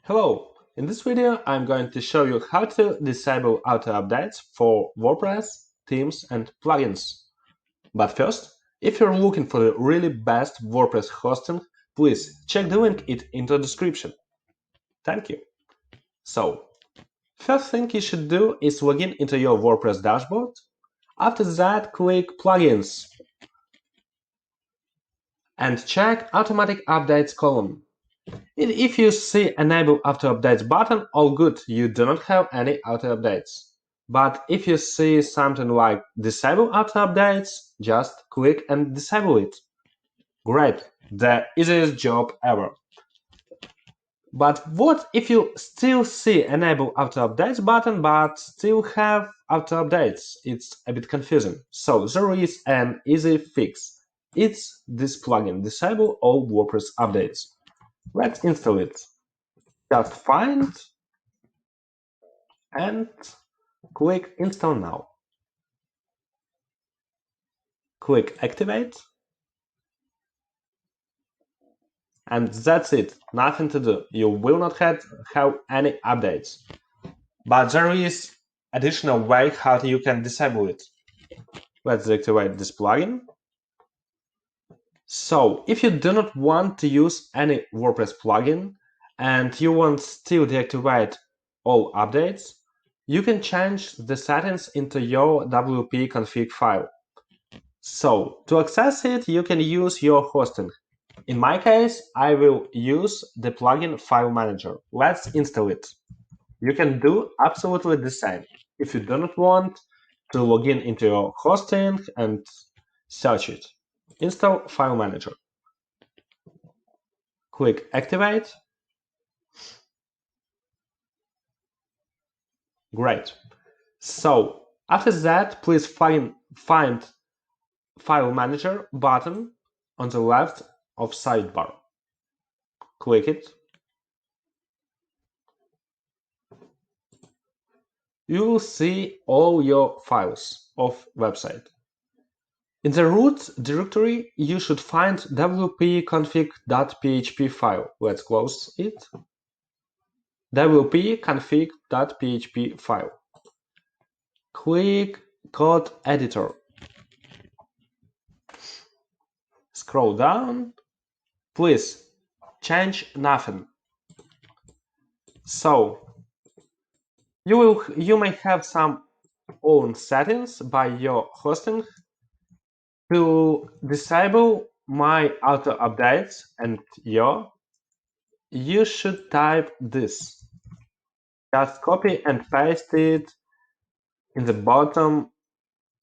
Hello! In this video I'm going to show you how to disable auto updates for WordPress, themes and plugins. But first, if you're looking for the really best WordPress hosting, please check the link in the description. Thank you. So, first thing you should do is log in into your WordPress dashboard. After that, click Plugins and check Automatic Updates column. If you see Enable Auto Updates button, all good, you do not have any auto updates. But if you see something like Disable Auto Updates, just click and disable it. Great, the easiest job ever. But what if you still see Enable Auto Updates button but still have auto updates? It's a bit confusing. So there is an easy fix. It's this plugin, Disable All WordPress Updates. Let's install it. Just find and click Install Now. Click Activate. And that's it. Nothing to do. You will not have any updates. But there is additional way how you can disable it. Let's deactivate this plugin. So, if you do not want to use any WordPress plugin and you want still deactivate all updates, you can change the settings into your WP config file. So, to access it, you can use your hosting. In my case, I will use the plugin File Manager. Let's install it. You can do absolutely the same. If you do not want to log in into your hosting and search it, install File Manager. Click Activate. Great. So after that, please find File Manager button on the left of sidebar. Click it. You will see all your files of website. In the root directory, you should find wp-config.php file. Let's close it. wp-config.php file. Click Code Editor. Scroll down. Please change nothing. So you may have some own settings by your hosting. To disable my auto updates and you should type this. Just copy and paste it in the bottom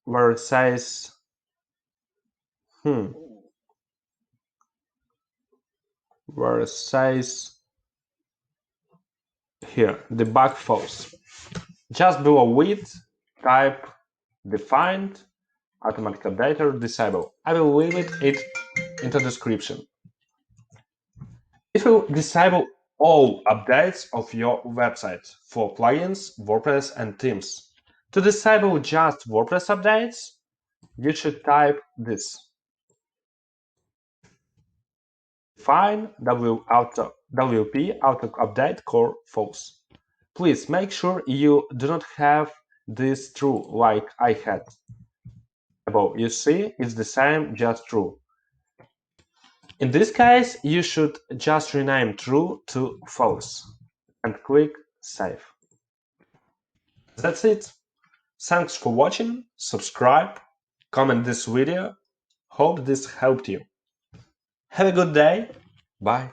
where it says where it says here, debug false. Just below it, type defined automatic updater disable. I will leave it in the description. It will disable all updates of your website for plugins, WordPress and themes. To disable just WordPress updates, you should type this. Define WP auto update core false. Please make sure you do not have this true like I had. Above, you see, it's the same, just true. In this case, you should just rename true to false and click save. That's it. Thanks for watching, subscribe, comment this video. Hope this helped you. Have a good day. Bye.